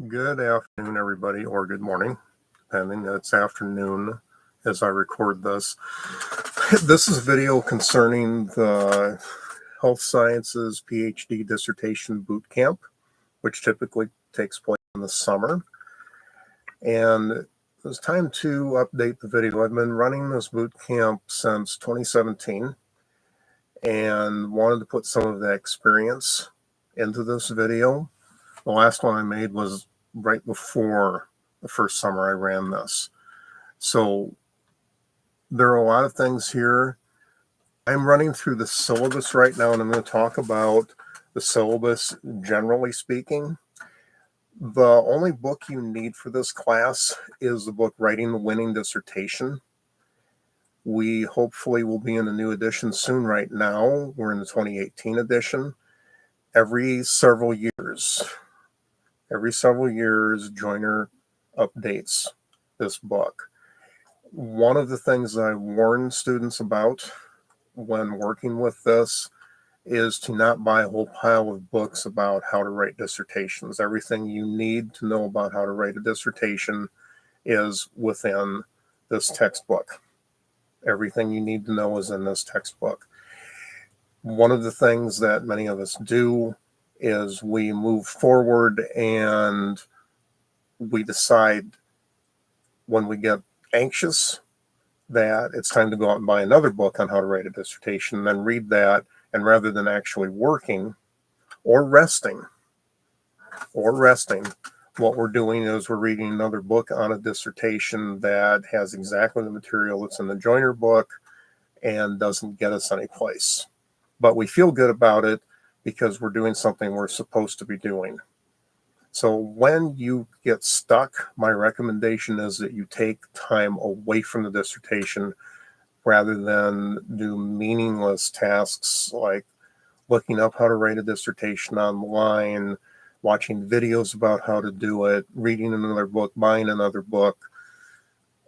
Good afternoon, everybody, or good morning, depending. It's afternoon as I record this. This is a video concerning the Health Sciences PhD Dissertation Bootcamp, which typically takes place in the summer. And it's time to update the video. I've been running this bootcamp since 2017 and wanted to put some of that experience into this video. The last one I made was right before the first summer I ran this. So there are a lot of things here. I'm running through the syllabus right now, and I'm going to talk about the syllabus generally speaking. The only book you need for this class is the book Writing the Winning Dissertation. We hopefully will be in a new edition soon. Right now, we're in the 2018 edition. Every several years, Joiner updates this book. One of the things I warn students about when working with this is to not buy a whole pile of books about how to write dissertations. Everything you need to know about how to write a dissertation is within this textbook. Everything you need to know is in this textbook. One of the things that many of us do is we move forward and we decide when we get anxious that it's time to go out and buy another book on how to write a dissertation, then read that, and rather than actually working or resting, what we're doing is we're reading another book on a dissertation that has exactly the material that's in the Joiner book and doesn't get us anyplace. But we feel good about it because we're doing something we're supposed to be doing. So when you get stuck, my recommendation is that you take time away from the dissertation rather than do meaningless tasks like looking up how to write a dissertation online, watching videos about how to do it, reading another book, buying another book.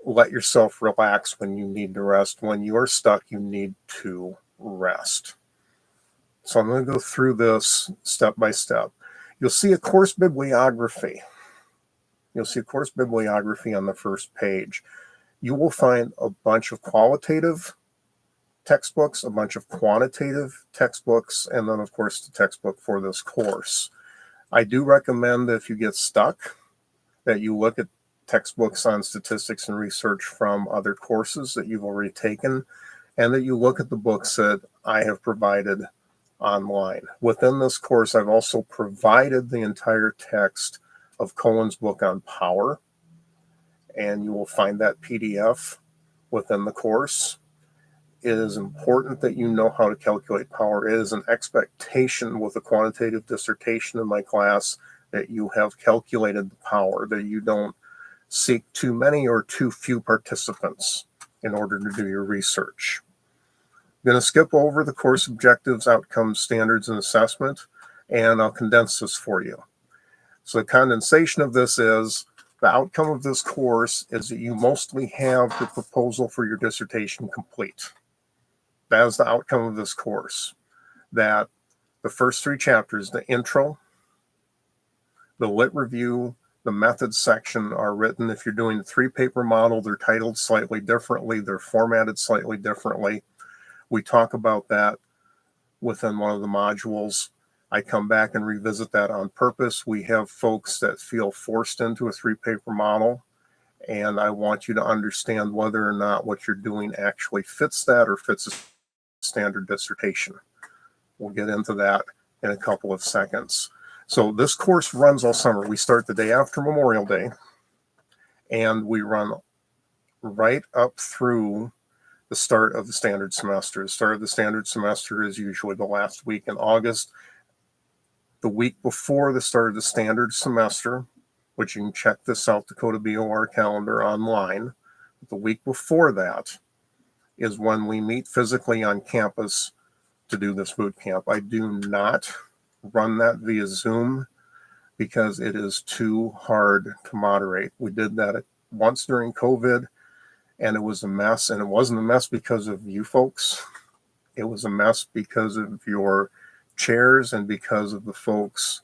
Let yourself relax when you need to rest. When you are stuck, you need to rest. So I'm going to go through this step by step. You'll see a course bibliography. On the first page. You will find a bunch of qualitative textbooks, a bunch of quantitative textbooks, and then, of course, the textbook for this course. I do recommend that if you get stuck, that you look at textbooks on statistics and research from other courses that you've already taken, and that you look at the books that I have provided online. Within this course, I've also provided the entire text of Cohen's book on power, and you will find that PDF within the course. It is important that you know how to calculate power. It is an expectation with a quantitative dissertation in my class that you have calculated the power, that you don't seek too many or too few participants in order to do your research. I'm going to skip over the course objectives, outcomes, standards, and assessment, and I'll condense this for you. So the condensation of this is the outcome of this course is that you mostly have the proposal for your dissertation complete. That is the outcome of this course. That the first three chapters, the intro, the lit review, the methods section are written. If you're doing a 3-paper model, they're titled slightly differently. They're formatted slightly differently. We talk about that within one of the modules. I come back and revisit that on purpose. We have folks that feel forced into a 3-paper model, and I want you to understand whether or not what you're doing actually fits that or fits a standard dissertation. We'll get into that in a couple of seconds. So this course runs all summer. We start the day after Memorial Day, and we run right up through the start of the standard semester. The start of the standard semester is usually the last week in August. The week before the start of the standard semester, which you can check the South Dakota BOR calendar online, the week before that is when we meet physically on campus to do this boot camp. I do not run that via Zoom because it is too hard to moderate. We did that once during COVID, and it was a mess. And it wasn't a mess because of you folks. It was a mess because of your chairs and because of the folks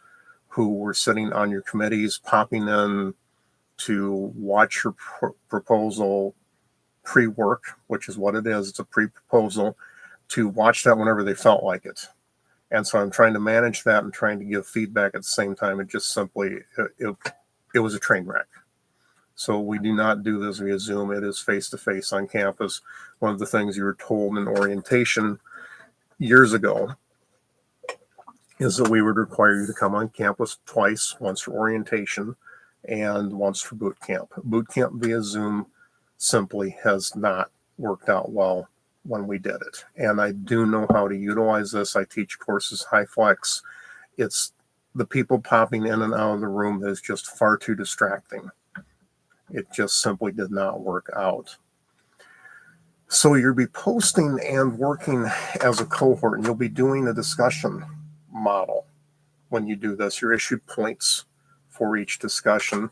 who were sitting on your committees, popping in to watch your proposal pre-work, which is what it is. It's a pre-proposal, to watch that whenever they felt like it. And so I'm trying to manage that and trying to give feedback at the same time. It just simply, it was a train wreck. So we do not do this via Zoom. It is face-to-face on campus. One of the things you were told in orientation years ago is that we would require you to come on campus twice, once for orientation and once for boot camp. Boot camp via Zoom simply has not worked out well when we did it. And I do know how to utilize this. I teach courses high flex. It's the people popping in and out of the room that is just far too distracting. It just simply did not work out. So you'll be posting and working as a cohort, and you'll be doing a discussion model when you do this. You're issued points for each discussion.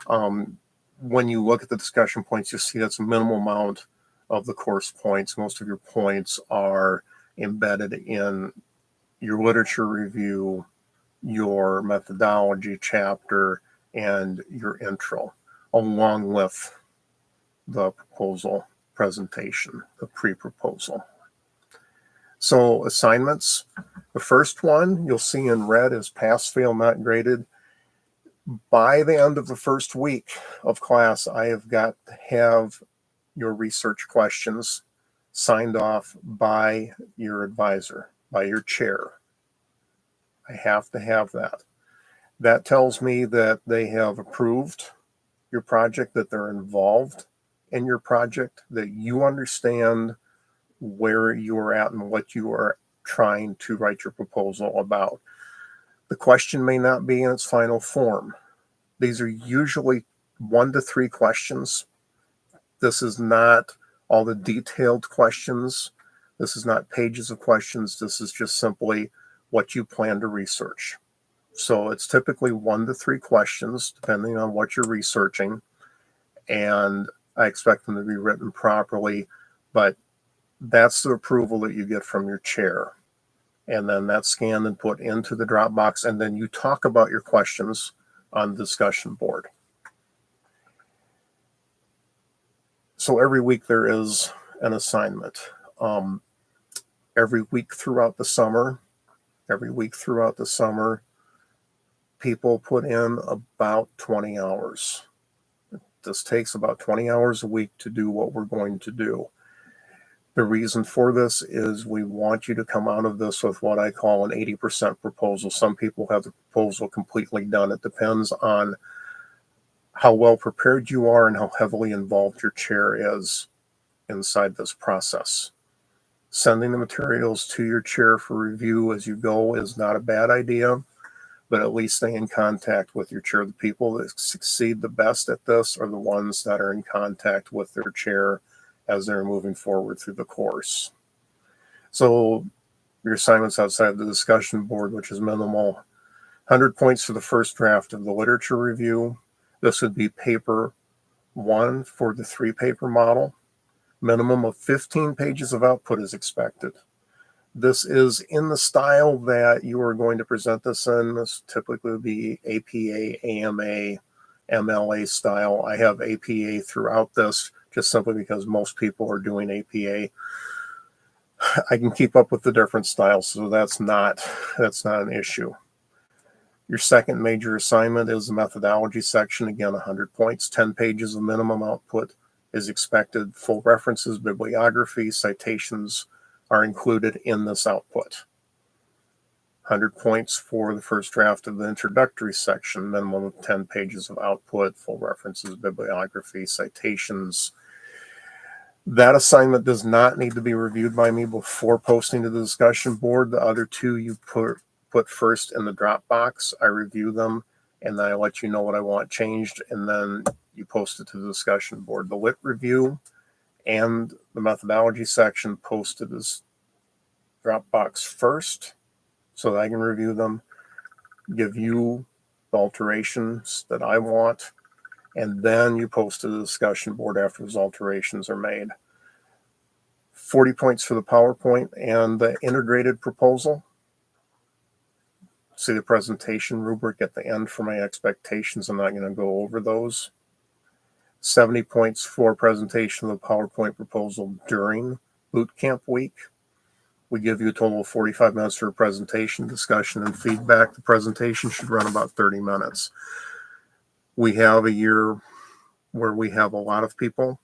When you look at the discussion points, you see that's a minimal amount of the course points. Most of your points are embedded in your literature review, your methodology chapter, and your intro, along with the proposal presentation, the pre-proposal. So assignments, the first one you'll see in red is pass, fail, not graded. By the end of the first week of class, I have got to have your research questions signed off by your advisor, by your chair. I have to have that. That tells me that they have approved your project, that they're involved in your project, that you understand where you're at and what you are trying to write your proposal about. The question may not be in its final form. These are usually 1 to 3 questions. This is not all the detailed questions. This is not pages of questions. This is just simply what you plan to research. So it's typically 1 to 3 questions, depending on what you're researching. And I expect them to be written properly, but that's the approval that you get from your chair. And then that's scanned and put into the Dropbox, and then you talk about your questions on the discussion board. So every week there is an assignment. Every week throughout the summer, people put in about 20 hours. This takes about 20 hours a week to do what we're going to do. The reason for this is we want you to come out of this with what I call an 80% proposal. Some people have the proposal completely done. It depends on how well prepared you are and how heavily involved your chair is inside this process. Sending the materials to your chair for review as you go is not a bad idea, but at least stay in contact with your chair. The people that succeed the best at this are the ones that are in contact with their chair as they're moving forward through the course. So your assignments outside the discussion board, which is minimal, 100 points for the first draft of the literature review. This would be paper 1 for the 3-paper model. Minimum of 15 pages of output is expected. This is in the style that you are going to present this in. This typically would be APA, AMA, MLA style. I have APA throughout this just simply because most people are doing APA. I can keep up with the different styles, so that's not an issue. Your second major assignment is the methodology section. Again, 100 points, 10 pages of minimum output is expected. Full references, bibliography, citations are included in this output. 100 points for the first draft of the introductory section, minimum of 10 pages of output, full references, bibliography, citations. That assignment does not need to be reviewed by me before posting to the discussion board. The other 2 you put first in the Dropbox. I review them, and then I let you know what I want changed, and then you post it to the discussion board. The lit review and the methodology section posted as Dropbox first so that I can review them, give you the alterations that I want, and then you post to the discussion board after those alterations are made. 40 points for the PowerPoint and the integrated proposal. See the presentation rubric at the end for my expectations. I'm not going to go over those. 70 points for presentation of the PowerPoint proposal during bootcamp week. We give you a total of 45 minutes for a presentation, discussion, and feedback. The presentation should run about 30 minutes. We have a year where we have a lot of people.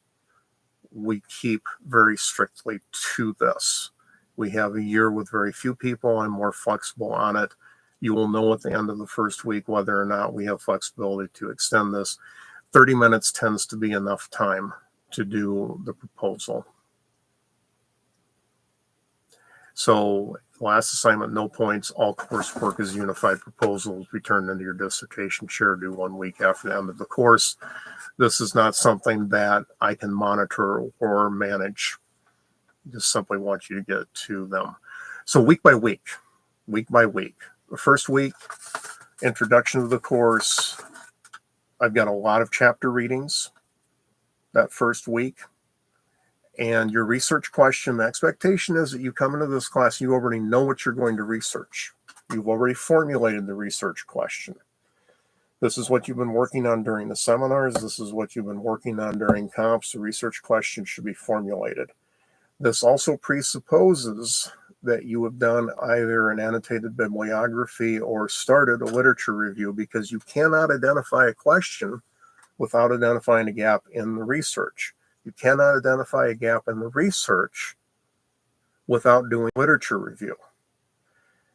We keep very strictly to this. We have a year with very few people. I'm more flexible on it. You will know at the end of the first week whether or not we have flexibility to extend this. 30 minutes tends to be enough time to do the proposal. So last assignment, no points. All coursework is unified proposals returned into your dissertation chair due 1 week after the end of the course. This is not something that I can monitor or manage. Just simply want you to get to them. So week by week. The first week, introduction to the course. I've got a lot of chapter readings that first week. And your research question, the expectation is that you come into this class, you already know what you're going to research. You've already formulated the research question. This is what you've been working on during the seminars. This is what you've been working on during comps. The research question should be formulated. This also presupposes that you have done either an annotated bibliography or started a literature review, because you cannot identify a question without identifying a gap in the research. You cannot identify a gap in the research without doing literature review.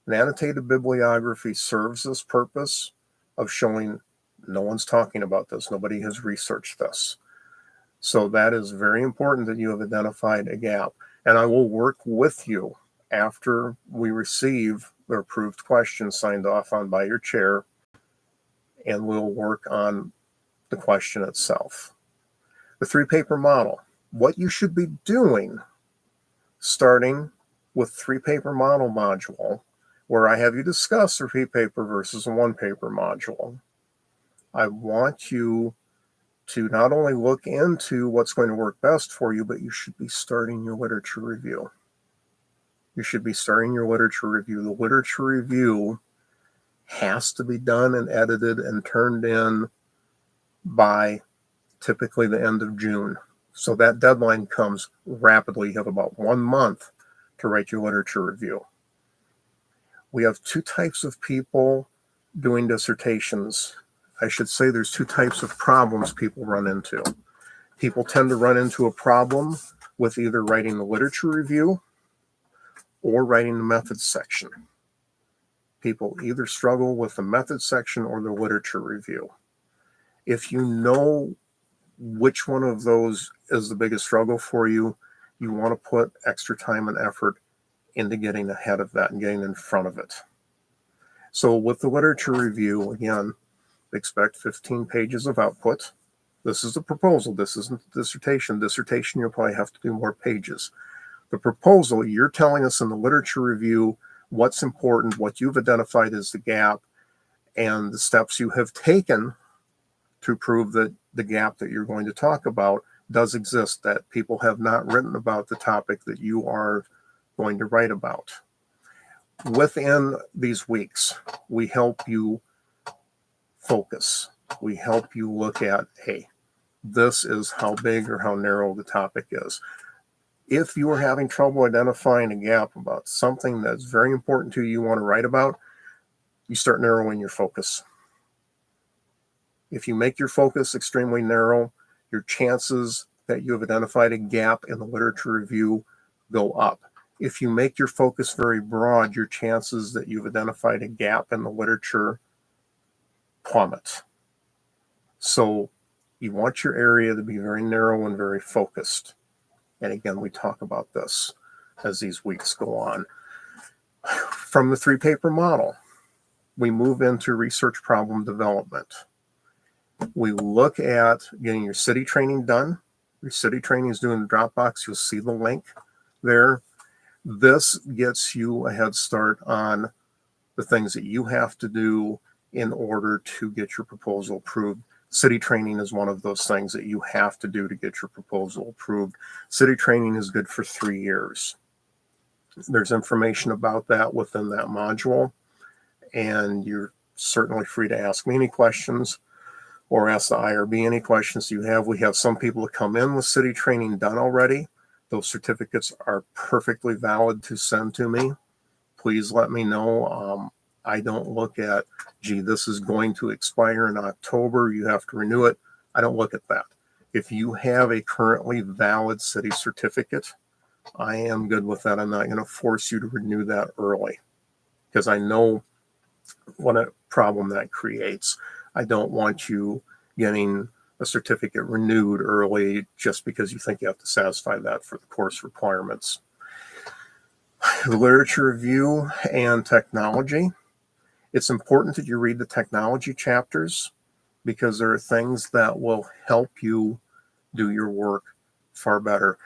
An annotated bibliography serves this purpose of showing no one's talking about this. Nobody has researched this. So that is very important that you have identified a gap. And I will work with you after we receive the approved question signed off on by your chair, and we'll work on the question itself. The 3-paper model. What you should be doing, starting with 3-paper model module, where I have you discuss a 3-paper versus a 1-paper module. I want you to not only look into what's going to work best for you, but you should be starting your literature review. You should be starting your literature review. The literature review has to be done and edited and turned in by typically the end of June. So that deadline comes rapidly. You have about 1 month to write your literature review. We have 2 types of people doing dissertations. I should say there's 2 types of problems people run into. People tend to run into a problem with either writing the literature review or writing the methods section. People either struggle with the methods section or the literature review. If you know which one of those is the biggest struggle for you, you want to put extra time and effort into getting ahead of that and getting in front of it. So with the literature review, again, expect 15 pages of output. This is a proposal. This isn't a dissertation. Dissertation, you'll probably have to do more pages. The proposal, you're telling us in the literature review what's important, what you've identified as the gap, and the steps you have taken to prove that the gap that you're going to talk about does exist, that people have not written about the topic that you are going to write about. Within these weeks, we help you focus. We help you look at, hey, this is how big or how narrow the topic is. If you are having trouble identifying a gap about something that's very important to you, you want to write about, you start narrowing your focus. If you make your focus extremely narrow, your chances that you have identified a gap in the literature review go up. If you make your focus very broad, your chances that you've identified a gap in the literature plummet. So you want your area to be very narrow and very focused. And again, we talk about this as these weeks go on. From the 3-paper model, we move into research problem development. We look at getting your city training done. Your city training is due in the Dropbox. You'll see the link there. This gets you a head start on the things that you have to do in order to get your proposal approved. City training is one of those things that you have to do to get your proposal approved. City training is good for 3 years. There's information about that within that module. and you're certainly free to ask me any questions or ask the IRB any questions you have. We have some people that come in with city training done already. Those certificates are perfectly valid to send to me. Please let me know. I don't look at, gee, this is going to expire in October, you have to renew it. I don't look at that. If you have a currently valid city certificate, I am good with that. I'm not going to force you to renew that early because I know what a problem that creates. I don't want you getting a certificate renewed early just because you think you have to satisfy that for the course requirements. The literature review and technology. It's important that you read the technology chapters because there are things that will help you do your work far better.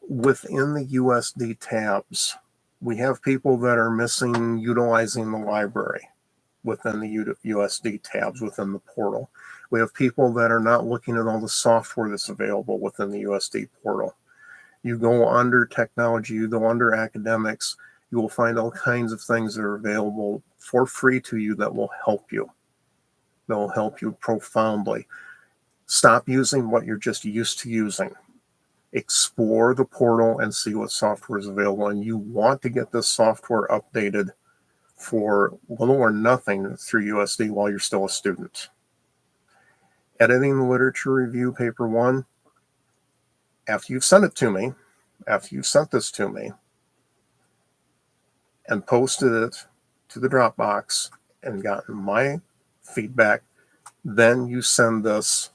Within the USD tabs, we have people that are missing utilizing the library within the USD tabs within the portal. We have people that are not looking at all the software that's available within the USD portal. You go under technology, you go under academics, you will find all kinds of things that are available for free to you that will help you. They'll help you profoundly. Stop using what you're just used to using. Explore the portal and see what software is available. And you want to get this software updated for little or nothing through USD while you're still a student. Editing the literature review paper 1. After you've sent it to me, after you've sent this to me, and posted it to the Dropbox and gotten my feedback, then you send this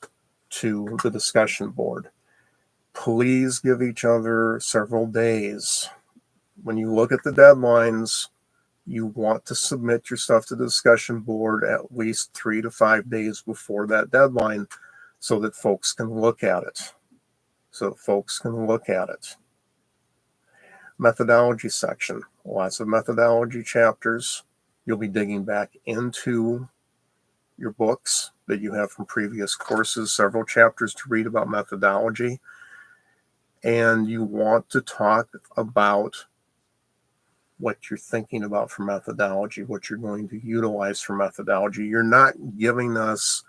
to the discussion board. Please give each other several days. When you look at the deadlines, you want to submit your stuff to the discussion board at least 3 to 5 days before that deadline so that folks can look at it. Methodology section. Lots of methodology chapters. You'll be digging back into your books that you have from previous courses, several chapters to read about methodology. And you want to talk about what you're thinking about for methodology, what you're going to utilize for methodology. You're not giving us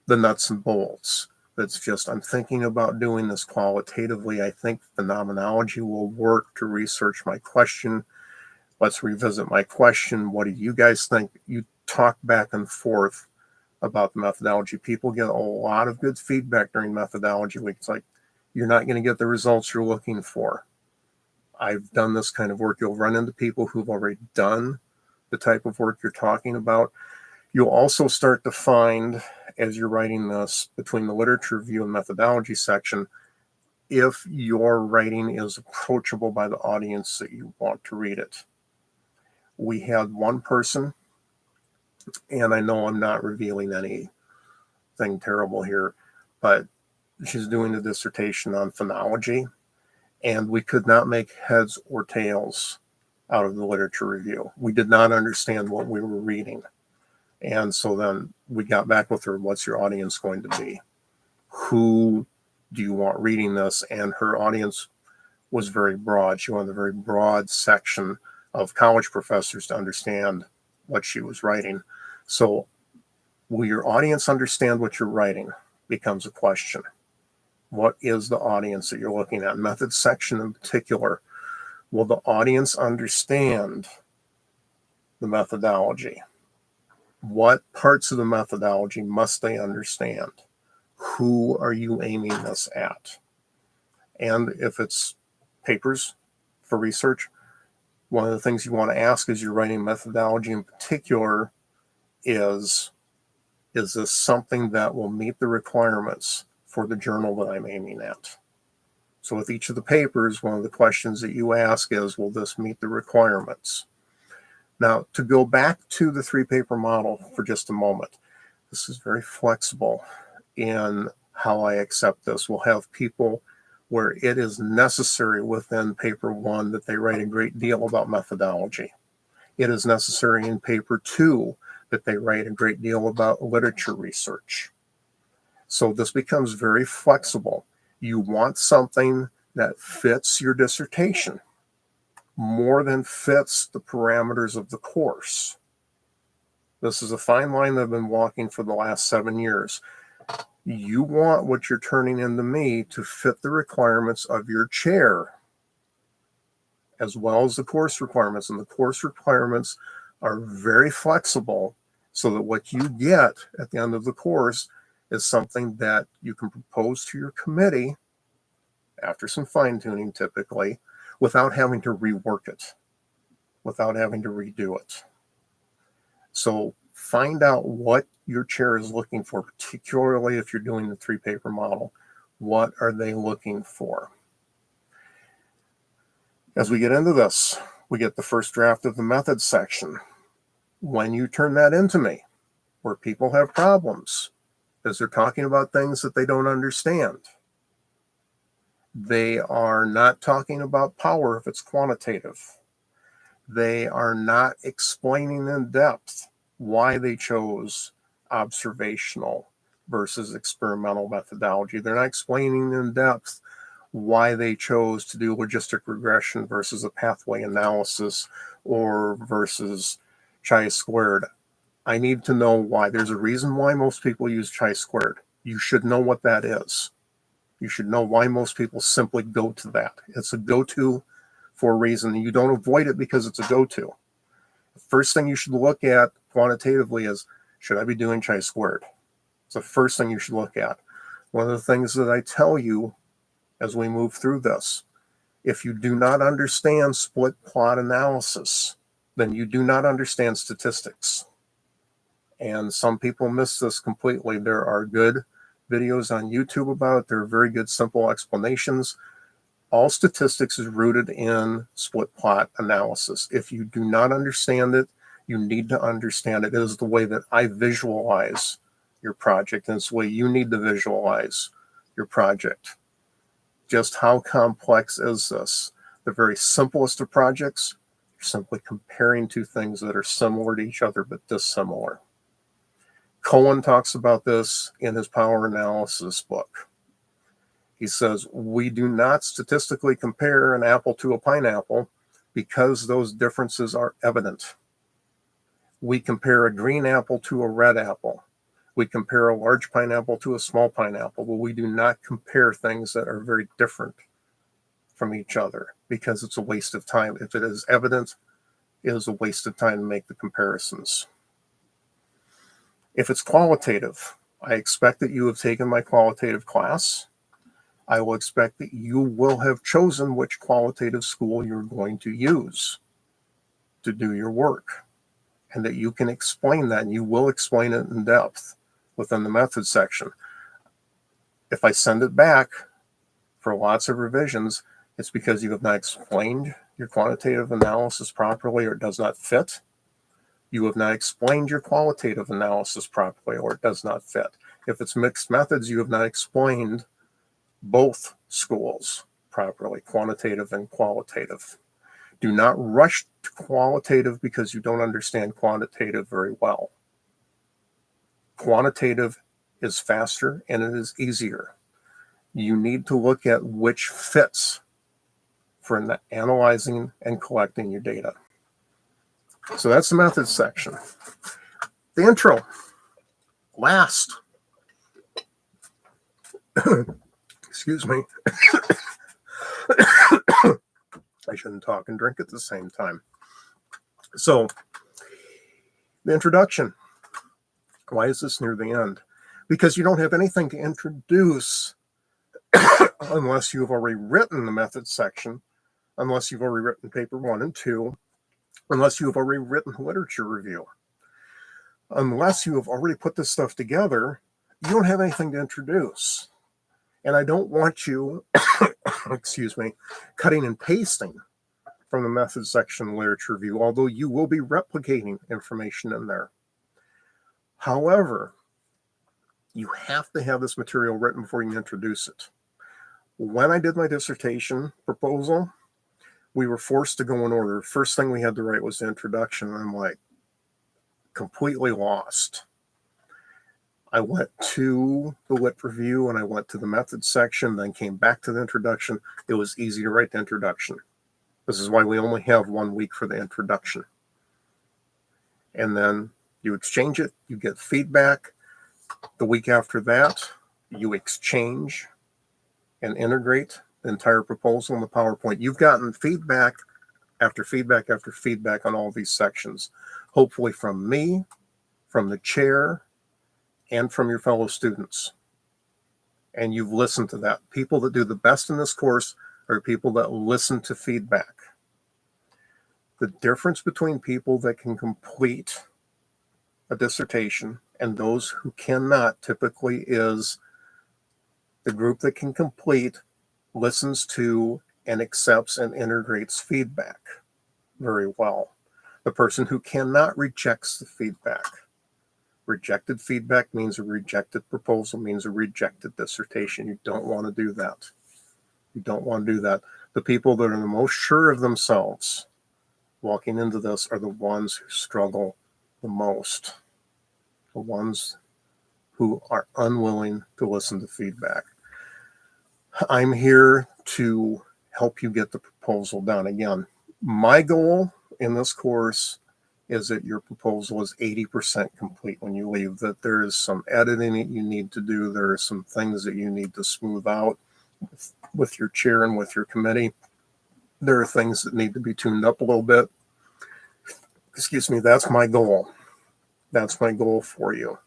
the nuts and bolts. It's just, I'm thinking about doing this qualitatively. I think phenomenology will work to research my question. Let's revisit my question. What do you guys think? You talk back and forth about the methodology. People get a lot of good feedback during methodology week. It's like, you're not going to get the results you're looking for. I've done this kind of work. You'll run into people who've already done the type of work you're talking about. You'll also start to find, as you're writing this, between the literature review and methodology section, if your writing is approachable by the audience that you want to read it. We had one person, and I know I'm not revealing anything terrible here, but she's doing a dissertation on phonology, and we could not make heads or tails out of the literature review. We did not understand what we were reading. And so then we got back with her, what's your audience going to be? Who do you want reading this? And her audience was very broad. She wanted a very broad section of college professors to understand what she was writing. So will your audience understand what you're writing becomes a question. What is the audience that you're looking at? Method section in particular, will the audience understand the methodology? What parts of the methodology must they understand? Who are you aiming this at? And if it's papers for research, one of the things you want to ask as you're writing methodology in particular is this something that will meet the requirements for the journal that I'm aiming at? So with each of the papers, one of the questions that you ask is, will this meet the requirements? Now, to go back to the 3-paper model for just a moment, this is very flexible in how I accept this. We'll have people where it is necessary within paper 1 that they write a great deal about methodology. It is necessary in paper 2 that they write a great deal about literature research. So this becomes very flexible. You want something that fits your dissertation more than fits the parameters of the course. This is a fine line that I've been walking for the last 7 years. You want what you're turning into me to fit the requirements of your chair, as well as the course requirements. And the course requirements are very flexible, so that what you get at the end of the course is something that you can propose to your committee after some fine-tuning, typically, without having to rework it, without having to redo it. So find out what your chair is looking for, particularly if you're doing the 3-paper model. What are they looking for? As we get into this, we get the first draft of the methods section. When you turn that into me, where people have problems, because they're talking about things that they don't understand. They are not talking about power if it's quantitative. They are not explaining in depth why they chose observational versus experimental methodology. They're not explaining in depth why they chose to do logistic regression versus a pathway analysis or versus chi-squared. I need to know why. There's a reason why most people use chi-squared. You should know what that is. You should know why most people simply go to that. It's a go-to for a reason. You don't avoid it because it's a go-to. The first thing you should look at quantitatively is, should I be doing chi-squared? It's the first thing you should look at. One of the things that I tell you as we move through this, if you do not understand split plot analysis, then you do not understand statistics. And some people miss this completely. There are good videos on YouTube about it. There are very good, simple explanations. All statistics is rooted in split plot analysis. If you do not understand it, you need to understand it. It is the way that I visualize your project, and it's the way you need to visualize your project. Just how complex is this? The very simplest of projects, you're simply comparing two things that are similar to each other but dissimilar. Cohen talks about this in his power analysis book. He says, we do not statistically compare an apple to a pineapple because those differences are evident. We compare a green apple to a red apple. We compare a large pineapple to a small pineapple, but we do not compare things that are very different from each other because it's a waste of time. If it is evident, it is a waste of time to make the comparisons. If it's qualitative, I expect that you have taken my qualitative class. I will expect that you will have chosen which qualitative school you're going to use to do your work, and that you can explain that, and you will explain it in depth within the methods section. If I send it back for lots of revisions, it's because you have not explained your quantitative analysis properly, or it does not fit. You have not explained your qualitative analysis properly, or it does not fit. If it's mixed methods, you have not explained both schools properly, quantitative and qualitative. Do not rush to qualitative because you don't understand quantitative very well. Quantitative is faster and it is easier. You need to look at which fits for analyzing and collecting your data. So that's the methods section. The intro. Last. Excuse me. I shouldn't talk and drink at the same time. So, the introduction. Why is this near the end? Because you don't have anything to introduce unless you've already written the methods section, unless you've already written paper 1 and 2, unless you've already written literature review. Unless you have already put this stuff together, you don't have anything to introduce. And I don't want you, excuse me, cutting and pasting from the methods section literature review, although you will be replicating information in there. However, you have to have this material written before you can introduce it. When I did my dissertation proposal, we were forced to go in order. First thing we had to write was the introduction, and I'm like, completely lost. I went to the lit review and I went to the methods section, then came back to the introduction. It was easy to write the introduction. This is why we only have 1 week for the introduction. And then You exchange it, you get feedback. The week after that, you exchange and integrate the entire proposal in the PowerPoint. You've gotten feedback after feedback after feedback on all these sections, hopefully from me, from the chair, and from your fellow students. And you've listened to that. People that do the best in this course are people that listen to feedback. The difference between people that can complete a dissertation and those who cannot typically is the group that can complete listens to and accepts and integrates feedback very well. The person who cannot rejects the feedback. Rejected feedback means a rejected proposal, means a rejected dissertation. You don't want to do that. You don't want to do that. The people that are the most sure of themselves walking into this are the ones who struggle the most. The ones who are unwilling to listen to feedback. I'm here to help you get the proposal done. Again, my goal in this course is that your proposal is 80% complete when you leave, that there is some editing that you need to do. There are some things that you need to smooth out with your chair and with your committee. There are things that need to be tuned up a little bit. Excuse me, that's my goal. That's my goal for you.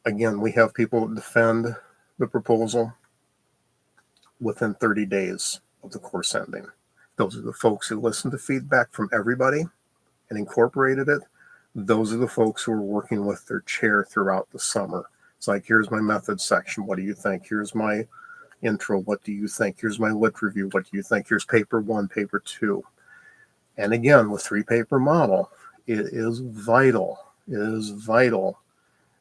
Again, we have people that defend the proposal within 30 days of the course ending. Those are the folks who listen to feedback from everybody and incorporated it. Those are the folks who are working with their chair throughout the summer. It's like, here's my method section. What do you think? Here's my intro. What do you think? Here's my lit review. What do you think? Here's paper 1, paper 2. And again, with 3-paper model, it is vital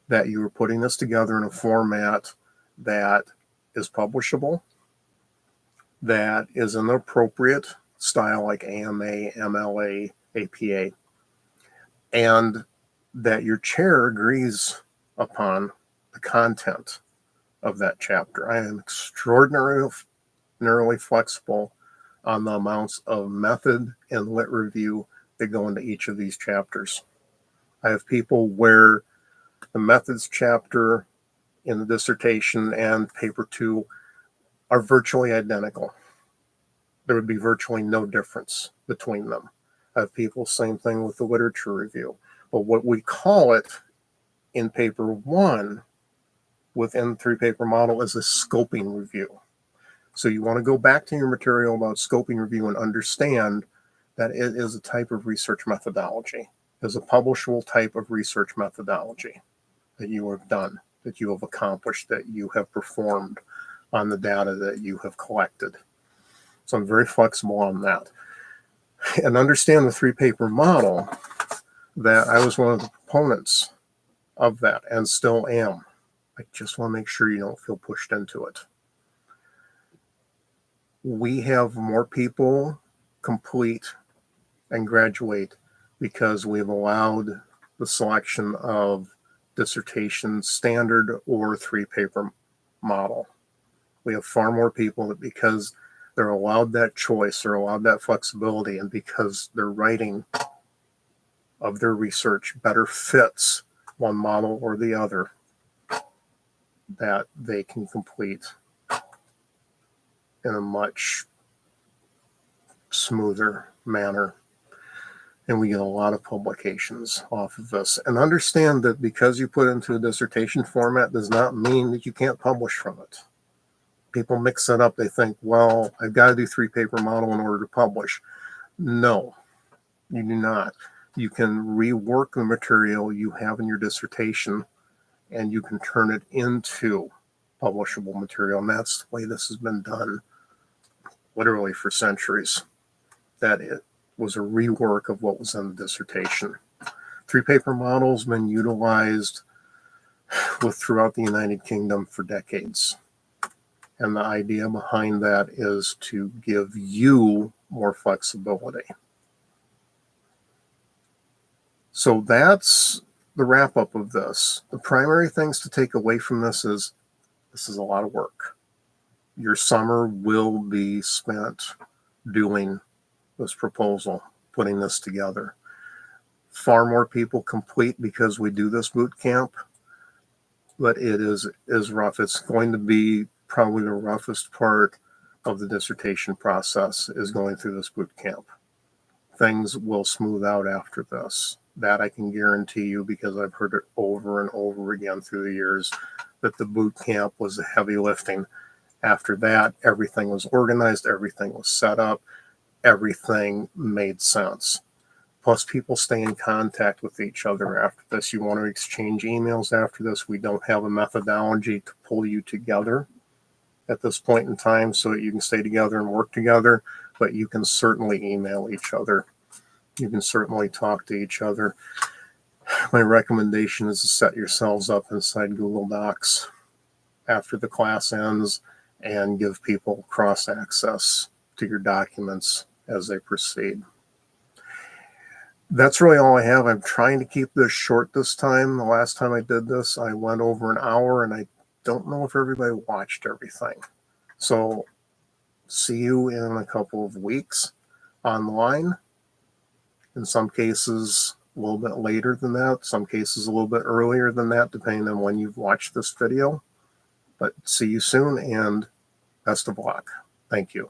that you are putting this together in a format that is publishable, that is an appropriate style like AMA, MLA, APA, and that your chair agrees upon the content of that chapter. I am extraordinarily flexible on the amounts of method and lit review that go into each of these chapters. I have people where the methods chapter in the dissertation and paper 2 are virtually identical. There would be virtually no difference between them. I have people, same thing with the literature review. But what we call it in paper 1 within the 3-paper model is a scoping review. So you want to go back to your material about scoping review and understand that it is a type of research methodology. It's a publishable type of research methodology that you have done, that you have accomplished, that you have performed on the data that you have collected. So I'm very flexible on that. And understand the 3-paper model, that I was one of the proponents of that and still am. I just want to make sure you don't feel pushed into it. We have more people complete and graduate because we've allowed the selection of dissertation standard or 3-paper model. We have far more people that, because they're allowed that choice, they're allowed that flexibility, and because their writing of their research better fits one model or the other, that they can complete in a much smoother manner. And we get a lot of publications off of this. And understand that because you put it into a dissertation format does not mean that you can't publish from it. People mix it up. They think, well, I've got to do 3-paper model in order to publish. No, you do not. You can rework the material you have in your dissertation and you can turn it into publishable material. And that's the way this has been done literally for centuries. That it was a rework of what was in the dissertation. 3-paper model's been utilized throughout the United Kingdom for decades. And the idea behind that is to give you more flexibility. So that's the wrap up of this. The primary things to take away from this is a lot of work. Your summer will be spent doing this proposal, putting this together. far more people complete because we do this boot camp, but it is rough. It's going to be probably the roughest part of the dissertation process is going through this boot camp. Things will smooth out after this. That I can guarantee you, because I've heard it over and over again through the years, that the boot camp was the heavy lifting. After that, everything was organized, everything was set up, everything made sense. Plus, people stay in contact with each other after this. You want to exchange emails after this. We don't have a methodology to pull you together at this point in time so that you can stay together and work together, but you can certainly email each other. You can certainly talk to each other. My recommendation is to set yourselves up inside Google Docs after the class ends and give people cross access to your documents as they proceed. That's really all I have. I'm trying to keep this short this time. The last time I did this, I went over an hour, and I don't know if everybody watched everything. So see you in a couple of weeks online. In some cases, a little bit later than that. Some cases, a little bit earlier than that, depending on when you've watched this video. But see you soon, and best of luck. Thank you.